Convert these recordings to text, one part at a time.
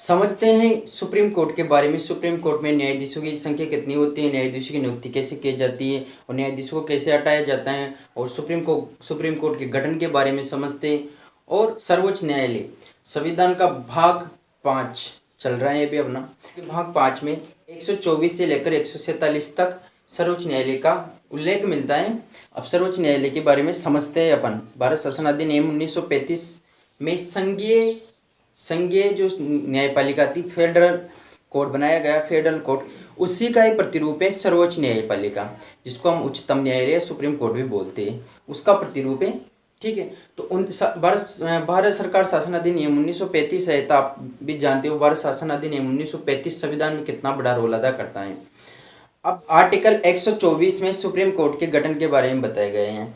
समझते हैं supreme court के बारे में। सुप्रीम कोर्ट में न्यायाधीशों की संख्या कितनी होती है, न्यायाधीशों की नियुक्ति कैसे की जाती है और न्यायाधीशों को कैसे हटाया जाता है, और सुप्रीम कोर्ट के गठन के बारे में समझते हैं। और सर्वोच्च न्यायालय, संविधान का भाग 5 चल रहा है अभी अपना। भाग 5 में 124 से लेकर 147 तक सर्वोच्च न्यायालय का उल्लेख मिलता है। अब सर्वोच्च न्यायालय के बारे में समझते हैं अपन। भारत शासन अधिनियम 1935 में संघीय जो न्यायपालिका थी, फेडरल कोर्ट बनाया गया, फेडरल कोर्ट, उसी का ही प्रतिरूप है सर्वोच्च न्यायपालिका, जिसको हम उच्चतम न्यायालय सुप्रीम कोर्ट भी बोलते हैं, उसका प्रतिरूप है। ठीक है, तो भारत सरकार शासन अधिनियम 1935 है, तो आप भी जानते हो भारत शासन अधिनियम 1935 संविधान में कितना बड़ा रोल अदा करता है। अब आर्टिकल 124 में सुप्रीम कोर्ट के गठन के बारे में बताए गए हैं।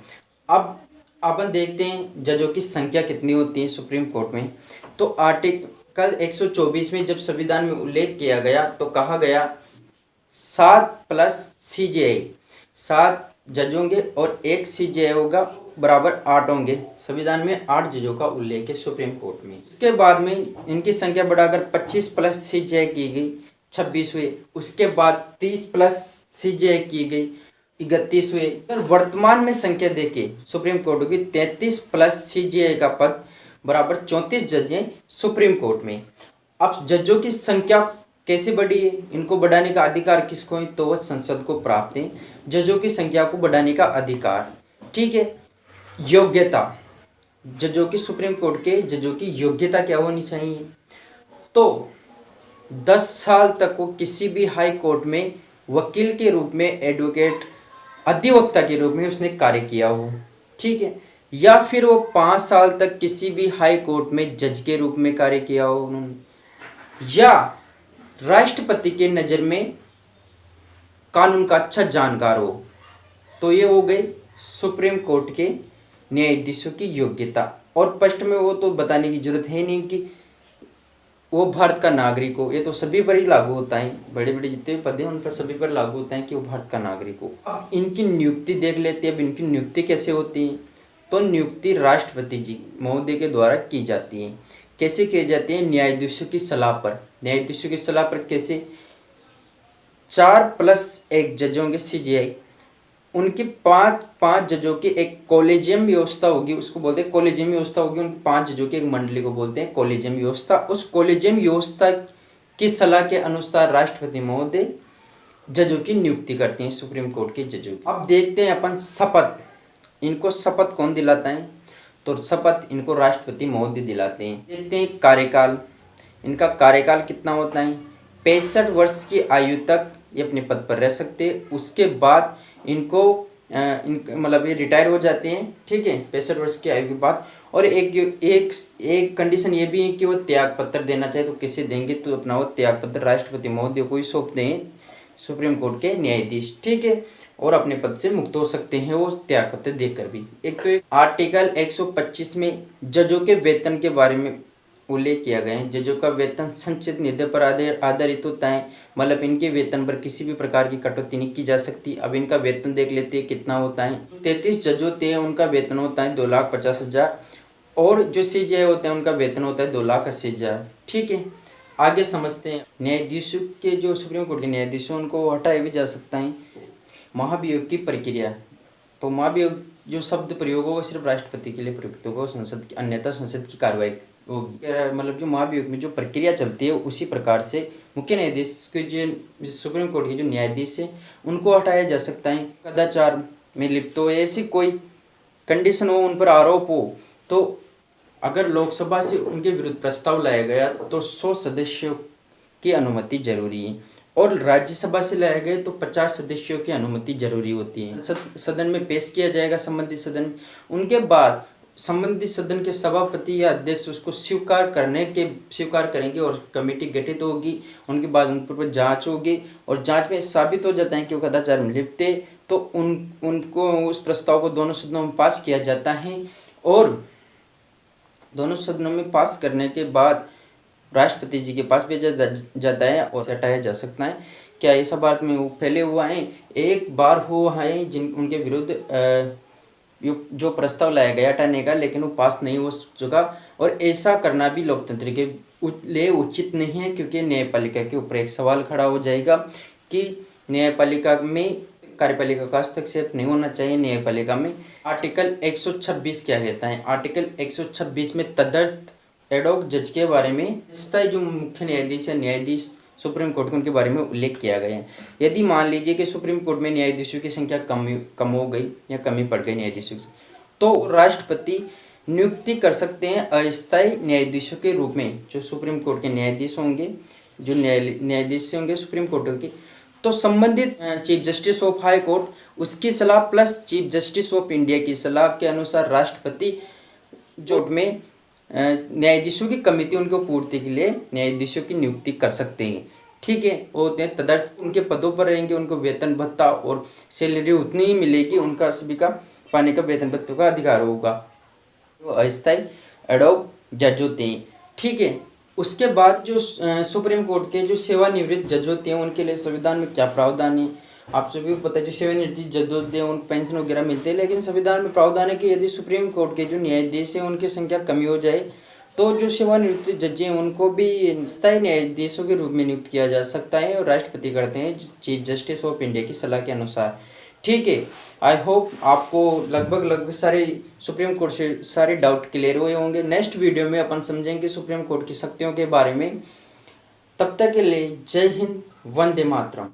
अब अपन देखते हैं जजों की संख्या कितनी होती है सुप्रीम कोर्ट में। तो आर्टिकल 124 में जब संविधान में उल्लेख किया गया तो कहा गया 7 प्लस CJI, 7 जज होंगे और 1 CJI होगा, बराबर 8 होंगे। संविधान में 8 जजों का उल्लेख है सुप्रीम कोर्ट में। इसके बाद में इनकी संख्या बढ़ाकर 25 प्लस CJI की गई, 26 हुए। उसके बाद 30 प्लस CJI की गई, 31 हुए। अगर वर्तमान में संख्या देखें सुप्रीम कोर्ट की 33 प्लस CJI का पद बराबर 34 जज हैं सुप्रीम कोर्ट में। अब जजों की संख्या कैसे बढ़ी है, इनको बढ़ाने का अधिकार किसको है, तो वह संसद को प्राप्त है जजों की संख्या को बढ़ाने का अधिकार। ठीक है, योग्यता, जजों की सुप्रीम कोर्ट के जजों की योग्यता क्या होनी चाहिए, तो 10 साल तक वो किसी भी हाई कोर्ट में वकील के रूप में, एडवोकेट, अधिवक्ता के रूप में उसने कार्य किया हो। ठीक है, या फिर वो 5 साल तक किसी भी हाई कोर्ट में जज के रूप में कार्य किया हो उन्होंने, या राष्ट्रपति के नज़र में कानून का अच्छा जानकार हो। तो ये हो गई सुप्रीम कोर्ट के न्यायाधीशों की योग्यता। और फर्स्ट में वो तो बताने की जरूरत है नहीं कि वो भारत का नागरिक हो, ये तो सभी पर ही लागू होता है। बड़े बड़े जितने भी पद हैं उन पर सभी पर लागू होता है कि वो भारत का नागरिक हो। अब इनकी नियुक्ति देख लेते हैं। अब इनकी नियुक्ति कैसे होती है, तो नियुक्ति राष्ट्रपति जी महोदय के द्वारा की जाती है। कैसे की जाती है, न्यायाधीशों की सलाह पर। न्यायाधीशों की सलाह पर कैसे, 4 प्लस 1 जजों के CJI, उनकी 5 जजों की एक कॉलेजियम व्यवस्था होगी, उसको बोलते हैं कॉलेजियम व्यवस्था होगी। उनकी 5 जजों की एक मंडली को बोलते हैं कॉलेजियम व्यवस्था। उस कॉलेजियम व्यवस्था की सलाह के अनुसार राष्ट्रपति महोदय जजों की नियुक्ति करते हैं, सुप्रीम कोर्ट के जजों की। अब देखते हैं अपन शपथ, इनको शपथ कौन दिलाता है, तो शपथ इनको राष्ट्रपति महोदय दिलाते हैं। देखते हैं कार्यकाल, इनका कार्यकाल कितना होता है, 65 वर्ष की आयु तक ये अपने पद पर रह सकते हैं। उसके बाद इनको मतलब ये रिटायर हो जाते हैं। ठीक है, 65 वर्ष की आयु के बाद। और एक कंडीशन ये भी है कि वो त्याग पत्र देना चाहे तो किसे देंगे, तो अपना वो त्याग पत्र राष्ट्रपति महोदय को ही सौंपते हैं सुप्रीम कोर्ट के न्यायाधीश। ठीक है, और अपने पद से मुक्त हो सकते हैं वो त्याग पत्र देकर भी। एक तो आर्टिकल 125 में जजों के वेतन के बारे में उल्लेख किया गया है। जजों का वेतन संचित निधि पर आधारित होता है, मतलब इनके वेतन पर किसी भी प्रकार की कटौती नहीं की जा सकती। अब इनका वेतन देख लेते हैं कितना होता है। 33 जज होते हैं, उनका वेतन होता है 2,50,000, और जो CJI होते हैं उनका वेतन होता है 2,80,000। ठीक है, आगे समझते हैं। न्यायाधीशों के जो सुप्रीम कोर्ट के न्यायाधीश हैं उनको हटाया भी जा सकता है। महाभियोग की प्रक्रिया, तो महाभियोग जो शब्द प्रयोग होगा सिर्फ राष्ट्रपति के लिए प्रयुक्त होगा, संसद की, अन्यथा संसद की कार्रवाई होगी। मतलब जो महाभियोग में जो प्रक्रिया चलती है उसी प्रकार से मुख्य न्यायाधीश के जो सुप्रीम कोर्ट के जो न्यायाधीश है उनको हटाया जा सकता है। कदाचार में लिप्त हो, ऐसी कोई कंडीशन हो, उन पर आरोप हो, तो अगर लोकसभा से उनके विरुद्ध प्रस्ताव लाया गया तो 100 सदस्यों की अनुमति जरूरी है, और राज्यसभा से लाए गए तो 50 सदस्यों की अनुमति जरूरी होती है। सदन में पेश किया जाएगा, संबंधित सदन में। उनके बाद संबंधित सदन के सभापति या अध्यक्ष उसको स्वीकार करेंगे और कमेटी गठित होगी। उनके बाद उन पर जांच होगी, और जांच में साबित हो जाता है कि वो कदाचार में लिप्त है, तो उनको उस प्रस्ताव को दोनों सदनों में पास किया जाता है, और दोनों सदनों में पास करने के बाद राष्ट्रपति जी के पास भेजा जाता है और हटाया जा सकता है। क्या ऐसा भारत में वो फैले हुआ है, एक बार हुआ है जिन उनके विरुद्ध जो प्रस्ताव लाया गया हटाने का, लेकिन वो पास नहीं हो चुका। और ऐसा करना भी लोकतंत्र के लिए उचित नहीं है, क्योंकि न्यायपालिका के ऊपर एक सवाल खड़ा हो जाएगा कि न्यायपालिका में कार्यपालिका का हस्तक्षेप नहीं होना चाहिए। न्यायपालिका में आर्टिकल 126 क्या कहता है? आर्टिकल 126 में तदर्थ एडॉक जज के बारे में स्थायी जो मुख्य न्यायाधीश या न्यायाधीश सुप्रीम कोर्ट के उनके बारे में उल्लेख किया गया है। यदि मान लीजिए कि सुप्रीम कोर्ट में न्यायाधीशों की संख्या कम हो गई या कमी पड़ गई न्यायाधीशों की, तो राष्ट्रपति नियुक्ति कर सकते हैं अस्थायी न्यायाधीशों के रूप में। जो सुप्रीम कोर्ट के न्यायाधीश होंगे, जो न्यायाधीश होंगे सुप्रीम कोर्ट के, तो संबंधित chief justice of high court उसकी सलाह plus chief justice of India की सलाह के अनुसार राष्ट्रपति जो में न्यायाधीशों की कमिटी उनको पूर्ति के लिए न्यायाधीशों की नियुक्ति कर सकते हैं। ठीक है, वो होते हैं तदर्थ उनके पदों पर रहेंगे, उनको वेतन भत्ता और सैलरी उतनी ही मिलेगी, उनका सभी का पाने का वेतन भत्ते का अधिकार होगा। वो अस्थायी एडॉक जज होते हैं। ठीक है, उसके बाद जो सुप्रीम कोर्ट के जो सेवानिवृत्त जज होते हैं उनके लिए संविधान में क्या प्रावधान है? आप सभी को पता है, जो सेवानिवृत्त जज होते हैं उन पेंशन वगैरह मिलते हैं, लेकिन संविधान में प्रावधान है कि यदि सुप्रीम कोर्ट के जो न्यायाधीश हैं उनकी संख्या कमी हो जाए तो जो सेवानिवृत्त जज हैं उनको भी स्थायी न्यायाधीशों के रूप में नियुक्त किया जा सकता है, और राष्ट्रपति करते हैं चीफ जस्टिस ऑफ इंडिया की सलाह के अनुसार। ठीक है, आई होप आपको लगभग सारे सुप्रीम कोर्ट से सारे डाउट क्लियर हुए होंगे। नेक्स्ट वीडियो में अपन समझेंगे सुप्रीम कोर्ट की शक्तियों के बारे में। तब तक के लिए जय हिंद, वंदे मातरम।